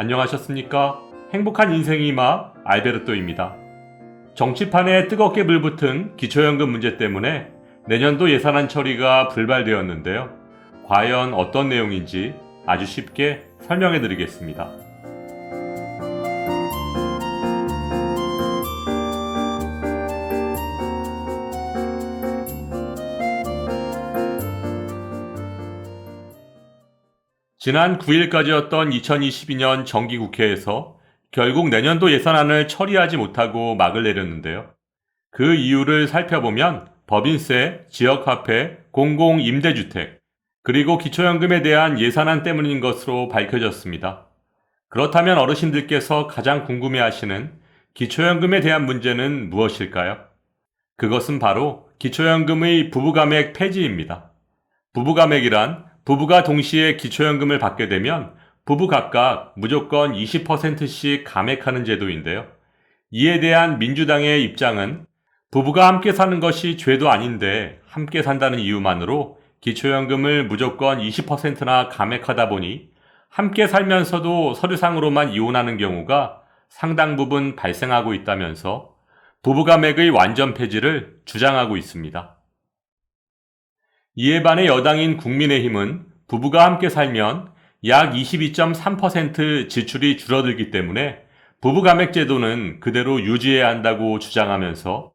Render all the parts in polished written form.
안녕하셨습니까? 행복한 인생이마 알베르토입니다. 정치판에 뜨겁게 불붙은 기초연금 문제 때문에 내년도 예산안 처리가 불발되었는데요. 과연 어떤 내용인지 아주 쉽게 설명해 드리겠습니다. 지난 9일까지였던 2022년 정기국회에서 결국 내년도 예산안을 처리하지 못하고 막을 내렸는데요. 그 이유를 살펴보면 법인세, 지역화폐, 공공임대주택, 그리고 기초연금에 대한 예산안 때문인 것으로 밝혀졌습니다. 그렇다면 어르신들께서 가장 궁금해하시는 기초연금에 대한 문제는 무엇일까요? 그것은 바로 기초연금의 부부가맥 폐지입니다. 부부가맥이란 부부가 동시에 기초연금을 받게 되면 부부 각각 무조건 20%씩 감액하는 제도인데요. 이에 대한 민주당의 입장은 부부가 함께 사는 것이 죄도 아닌데 함께 산다는 이유만으로 기초연금을 무조건 20%나 감액하다 보니 함께 살면서도 서류상으로만 이혼하는 경우가 상당 부분 발생하고 있다면서 부부가맥의 완전 폐지를 주장하고 있습니다. 이에 반해 여당인 국민의힘은 부부가 함께 살면 약 22.3% 지출이 줄어들기 때문에 부부가맥제도는 그대로 유지해야 한다고 주장하면서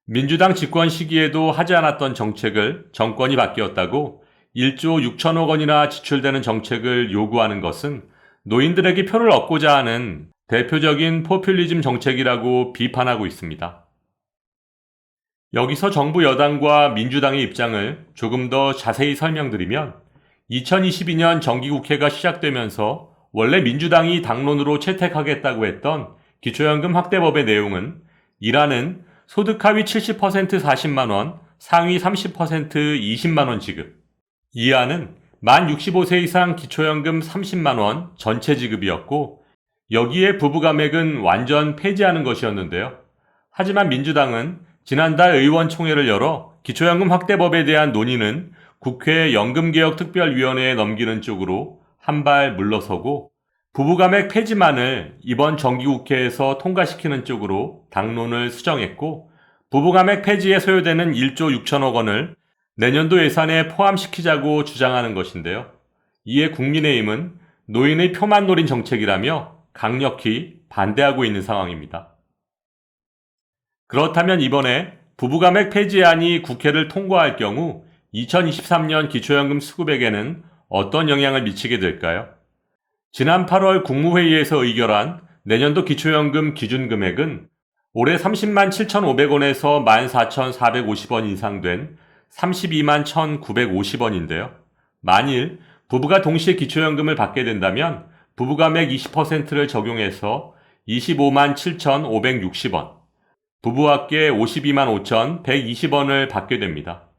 민주당 집권 시기에도 하지 않았던 정책을 정권이 바뀌었다고 1조 6천억 원이나 지출되는 정책을 요구하는 것은 노인들에게 표를 얻고자 하는 대표적인 포퓰리즘 정책이라고 비판하고 있습니다. 여기서 정부 여당과 민주당의 입장을 조금 더 자세히 설명드리면 2022년 정기국회가 시작되면서 원래 민주당이 당론으로 채택하겠다고 했던 기초연금 확대법의 내용은 1안은 소득 하위 70% 40만원, 상위 30% 20만원 지급, 2안은 만 65세 이상 기초연금 30만원 전체 지급이었고 여기에 부부가맥은 완전 폐지하는 것이었는데요. 하지만 민주당은 지난달 의원총회를 열어 기초연금 확대법에 대한 논의는 국회 연금개혁특별위원회에 넘기는 쪽으로 한 발 물러서고 부부가맥 폐지만을 이번 정기국회에서 통과시키는 쪽으로 당론을 수정했고 부부가맥 폐지에 소요되는 1조 6천억 원을 내년도 예산에 포함시키자고 주장하는 것인데요. 이에 국민의힘은 노인의 표만 노린 정책이라며 강력히 반대하고 있는 상황입니다. 그렇다면 이번에 부부가맥 폐지안이 국회를 통과할 경우 2023년 기초연금 수급액에는 어떤 영향을 미치게 될까요? 지난 8월 국무회의에서 의결한 내년도 기초연금 기준금액은 올해 30만 7,500원에서 14,450원 인상된 32만 1,950원인데요. 만일 부부가 동시에 기초연금을 받게 된다면 부부가맥 20%를 적용해서 25만 7,560원, 부부합계 52만 5,120원을 받게 됩니다.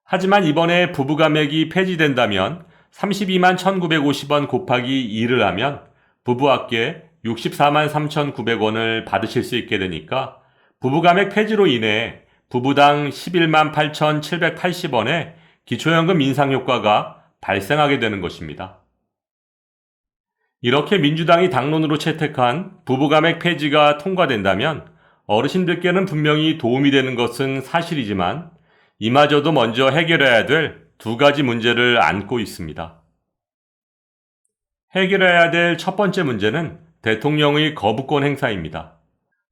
하지만 이번에 부부가맥이 폐지된다면 32만 1,950원 곱하기 2를 하면 부부합계 64만 3,900원을 받으실 수 있게 되니까 부부가맥 폐지로 인해 부부당 11만 8,780원의 기초연금 인상 효과가 발생하게 되는 것입니다. 이렇게 민주당이 당론으로 채택한 부부가맥 폐지가 통과된다면 어르신들께는 분명히 도움이 되는 것은 사실이지만 이마저도 먼저 해결해야 될 두 가지 문제를 안고 있습니다. 해결해야 될 첫 번째 문제는 대통령의 거부권 행사입니다.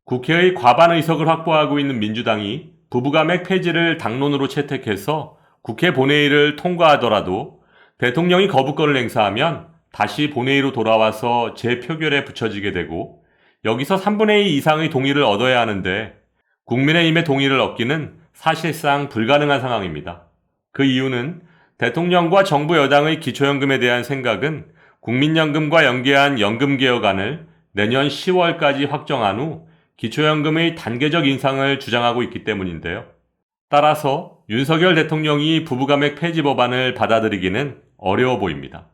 국회의 과반 의석을 확보하고 있는 민주당이 부부가맥 폐지를 당론으로 채택해서 국회 본회의를 통과하더라도 대통령이 거부권을 행사하면 다시 본회의로 돌아와서 재표결에 붙여지게 되고 여기서 3분의 2 이상의 동의를 얻어야 하는데 국민의힘의 동의를 얻기는 사실상 불가능한 상황입니다. 그 이유는 대통령과 정부 여당의 기초연금에 대한 생각은 국민연금과 연계한 연금개혁안을 내년 10월까지 확정한 후 기초연금의 단계적 인상을 주장하고 있기 때문인데요. 따라서 윤석열 대통령이 부부가맥 폐지 법안을 받아들이기는 어려워 보입니다.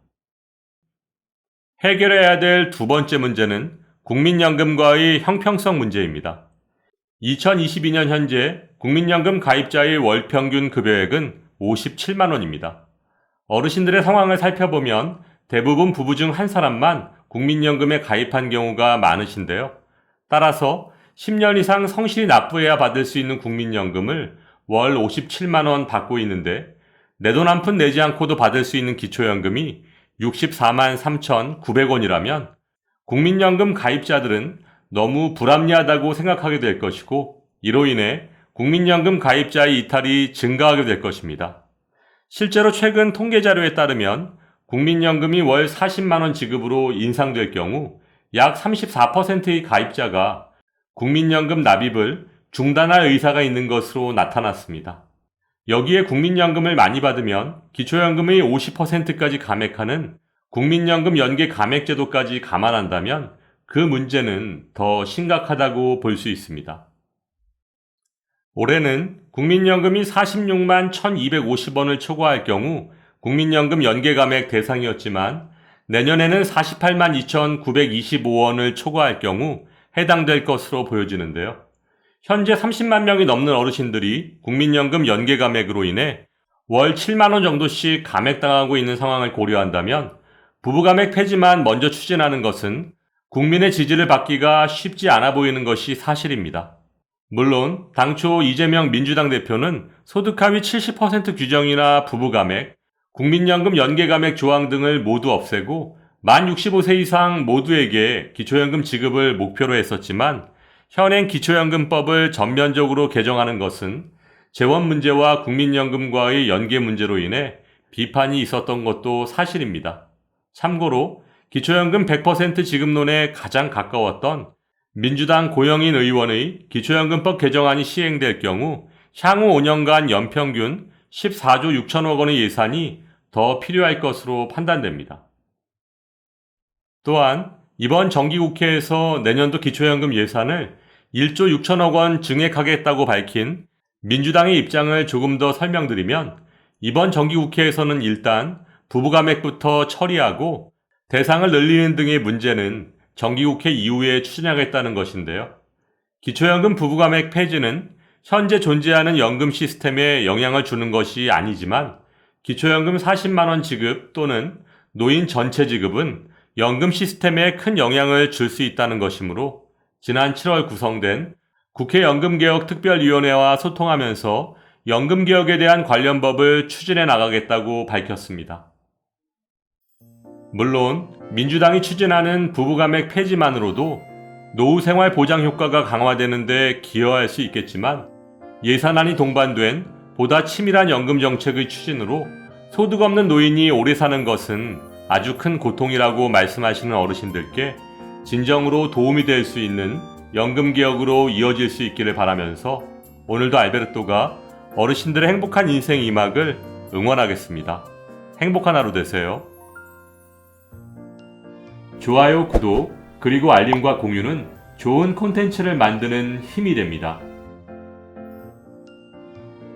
해결해야 될 두 번째 문제는 국민연금과의 형평성 문제입니다. 2022년 현재 국민연금 가입자의 월 평균 급여액은 57만 원입니다. 어르신들의 상황을 살펴보면 대부분 부부 중 한 사람만 국민연금에 가입한 경우가 많으신데요. 따라서 10년 이상 성실히 납부해야 받을 수 있는 국민연금을 월 57만 원 받고 있는데 내 돈 한 푼 내지 않고도 받을 수 있는 기초연금이 64만 3,900원이라면 국민연금 가입자들은 너무 불합리하다고 생각하게 될 것이고 이로 인해 국민연금 가입자의 이탈이 증가하게 될 것입니다. 실제로 최근 통계 자료에 따르면 국민연금이 월 40만 원 지급으로 인상될 경우 약 34%의 가입자가 국민연금 납입을 중단할 의사가 있는 것으로 나타났습니다. 여기에 국민연금을 많이 받으면 기초연금의 50%까지 감액하는 국민연금 연계 감액제도까지 감안한다면 그 문제는 더 심각하다고 볼 수 있습니다. 올해는 국민연금이 46만 1,250원을 초과할 경우 국민연금 연계 감액 대상이었지만 내년에는 48만 2,925원을 초과할 경우 해당될 것으로 보여지는데요. 현재 30만 명이 넘는 어르신들이 국민연금 연계 감액으로 인해 월 7만 원 정도씩 감액당하고 있는 상황을 고려한다면 부부감액 폐지만 먼저 추진하는 것은 국민의 지지를 받기가 쉽지 않아 보이는 것이 사실입니다. 물론 당초 이재명 민주당 대표는 소득 하위 70% 규정이나 부부감액, 국민연금 연계감액 조항 등을 모두 없애고 만 65세 이상 모두에게 기초연금 지급을 목표로 했었지만 현행 기초연금법을 전면적으로 개정하는 것은 재원 문제와 국민연금과의 연계 문제로 인해 비판이 있었던 것도 사실입니다. 참고로 기초연금 100% 지급론에 가장 가까웠던 민주당 고영인 의원의 기초연금법 개정안이 시행될 경우 향후 5년간 연평균 14조 6천억 원의 예산이 더 필요할 것으로 판단됩니다. 또한 이번 정기국회에서 내년도 기초연금 예산을 1조 6천억 원 증액하겠다고 밝힌 민주당의 입장을 조금 더 설명드리면 이번 정기국회에서는 일단 부부감액부터 처리하고 대상을 늘리는 등의 문제는 정기국회 이후에 추진하겠다는 것인데요. 기초연금 부부감액 폐지는 현재 존재하는 연금 시스템에 영향을 주는 것이 아니지만 기초연금 40만 원 지급 또는 노인 전체 지급은 연금 시스템에 큰 영향을 줄 수 있다는 것이므로 지난 7월 구성된 국회 연금개혁특별위원회와 소통하면서 연금개혁에 대한 관련 법을 추진해 나가겠다고 밝혔습니다. 물론 민주당이 추진하는 부부감액 폐지만으로도 노후생활 보장 효과가 강화되는 데 기여할 수 있겠지만 예산안이 동반된 보다 치밀한 연금 정책의 추진으로 소득 없는 노인이 오래 사는 것은 아주 큰 고통이라고 말씀하시는 어르신들께 진정으로 도움이 될 수 있는 연금개혁으로 이어질 수 있기를 바라면서 오늘도 알베르토가 어르신들의 행복한 인생 2막을 응원하겠습니다. 행복한 하루 되세요. 좋아요, 구독, 그리고 알림과 공유는 좋은 콘텐츠를 만드는 힘이 됩니다.